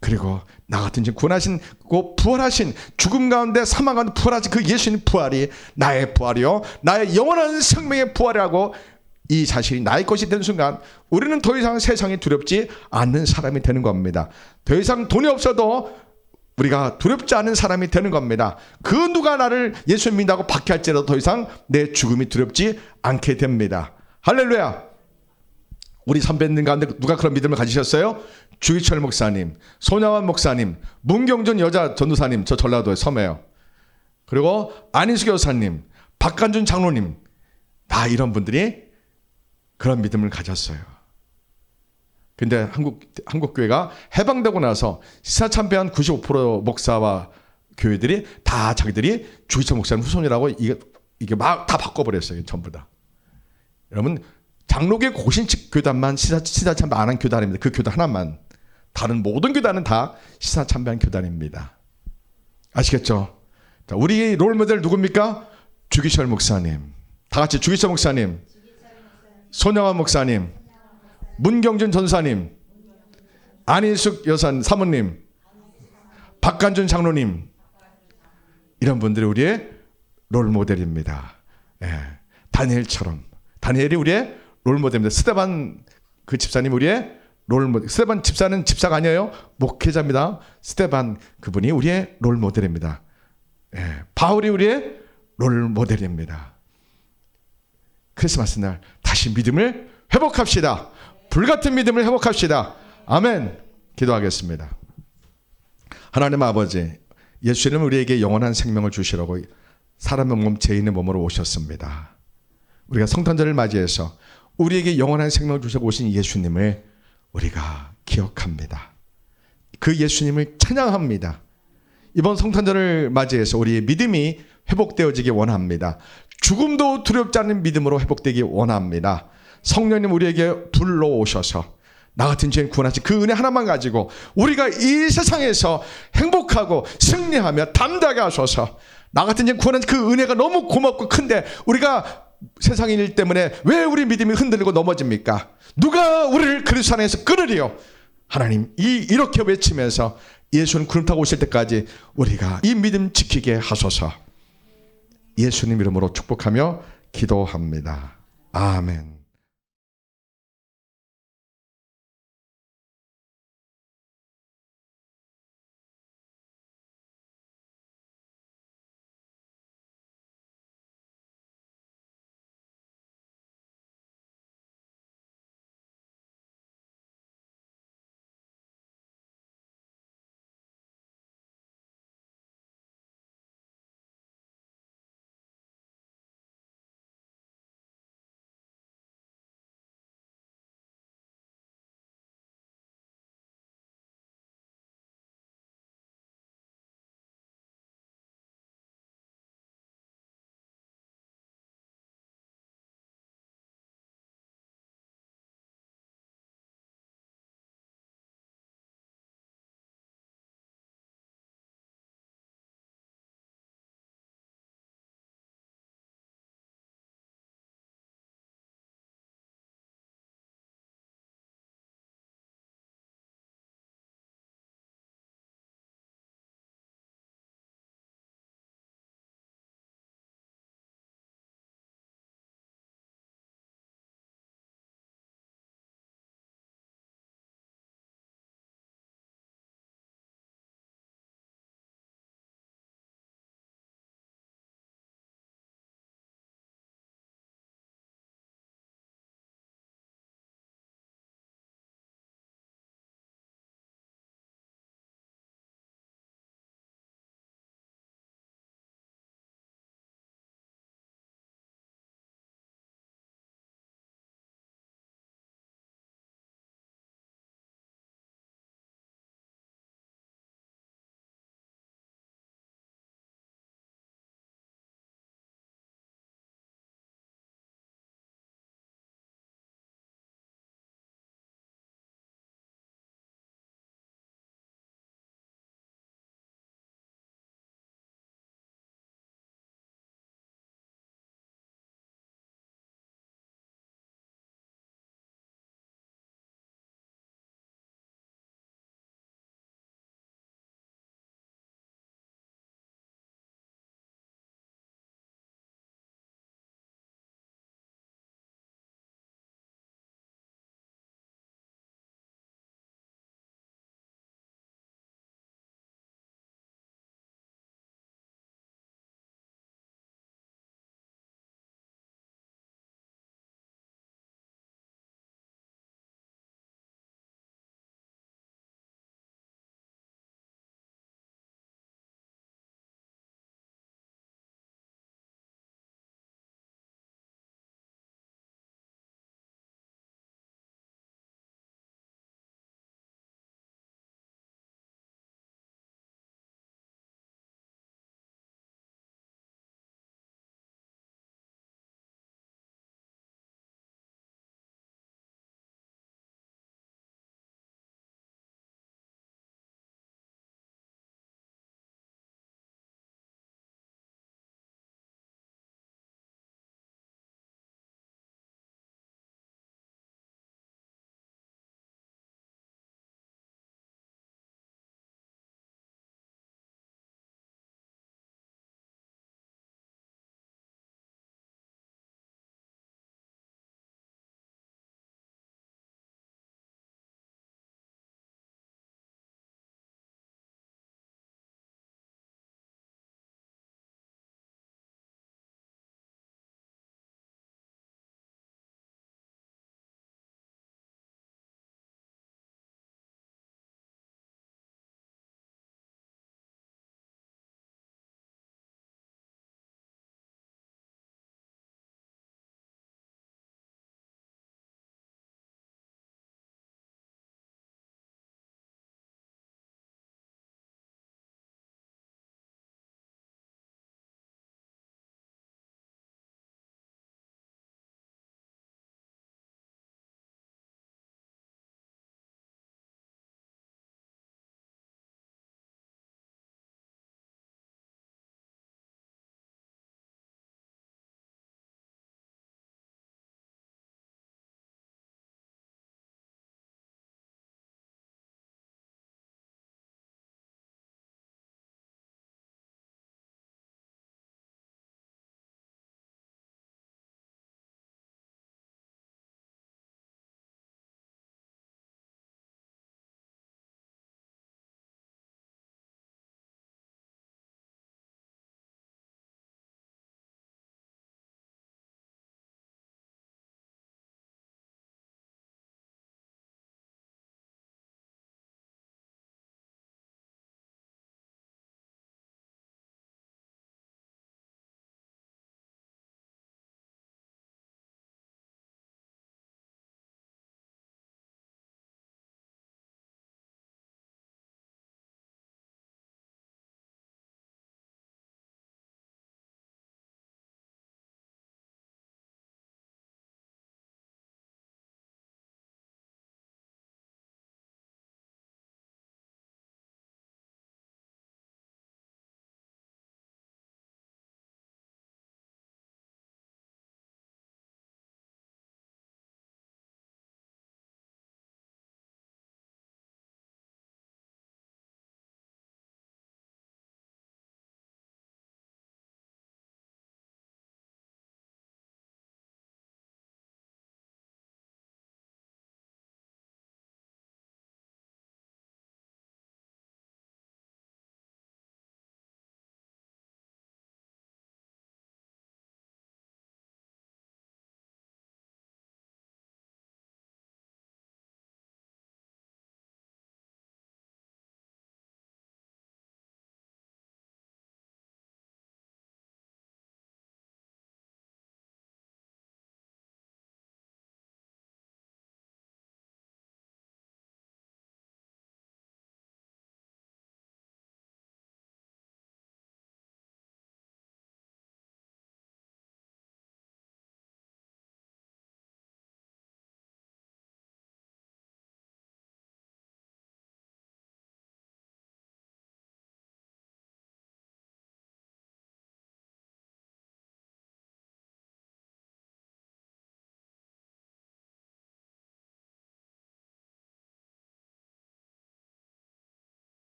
그리고 나 같은 죄 구원하시고 부활하신 죽음 가운데 사망 가운데 부활하신 그 예수님 부활이 나의 부활이요 나의 영원한 생명의 부활이라고 이 사실이 나의 것이 되는 순간 우리는 더 이상 세상이 두렵지 않는 사람이 되는 겁니다. 더 이상 돈이 없어도 우리가 두렵지 않은 사람이 되는 겁니다. 그 누가 나를 예수 믿는다고 박해할지라도 더 이상 내 죽음이 두렵지 않게 됩니다. 할렐루야. 우리 선배님 가운데 누가 그런 믿음을 가지셨어요? 주기철 목사님, 손양환 목사님, 문경준 여자 전도사님, 저 전라도에 섬에요. 그리고 안인수 교사님, 박간준 장로님, 다 이런 분들이 그런 믿음을 가졌어요. 근데 한국 교회가 해방되고 나서 시사참배한 95% 목사와 교회들이 다 자기들이 주기철 목사님 후손이라고 이게 막 다 바꿔버렸어요. 전부 다. 여러분 장로교 고신칙 교단만 시사참배 안 한 교단입니다. 그 교단 하나만. 다른 모든 교단은 다 시사참배한 교단입니다. 아시겠죠? 자, 우리 롤모델 누굽니까? 주기철 목사님. 다 같이 주기철 목사님, 손영환 목사님, 문경준 전사님, 안인숙 여사 사모님, 박간준 장로님, 이런 분들이 우리의 롤모델입니다. 예, 다니엘처럼. 다니엘이 우리의 롤모델입니다. 스데반 그 집사님 우리의 롤모델. 스데반 집사는 집사가 아니에요. 목회자입니다. 스데반 그분이 우리의 롤모델입니다. 예, 바울이 우리의 롤모델입니다. 크리스마스 날 다시 믿음을 회복합시다. 불같은 믿음을 회복합시다. 아멘. 기도하겠습니다. 하나님 아버지, 예수님은 우리에게 영원한 생명을 주시려고 사람의 몸, 죄인의 몸으로 오셨습니다. 우리가 성탄절을 맞이해서 우리에게 영원한 생명을 주시고 오신 예수님을 우리가 기억합니다. 그 예수님을 찬양합니다. 이번 성탄절을 맞이해서 우리의 믿음이 회복되어지기 원합니다. 죽음도 두렵지 않은 믿음으로 회복되기 원합니다. 성령님 우리에게 불러오셔서 나 같은 죄인 구원하신 그 은혜 하나만 가지고 우리가 이 세상에서 행복하고 승리하며 담대하게 하소서. 나 같은 죄인 구원하신 그 은혜가 너무 고맙고 큰데 우리가 세상의 일 때문에 왜 우리 믿음이 흔들리고 넘어집니까? 누가 우리를 그리스도 안에서 끊으리요? 하나님 이렇게 외치면서 예수님 구름 타고 오실 때까지 우리가 이 믿음 지키게 하소서. 예수님 이름으로 축복하며 기도합니다. 아멘.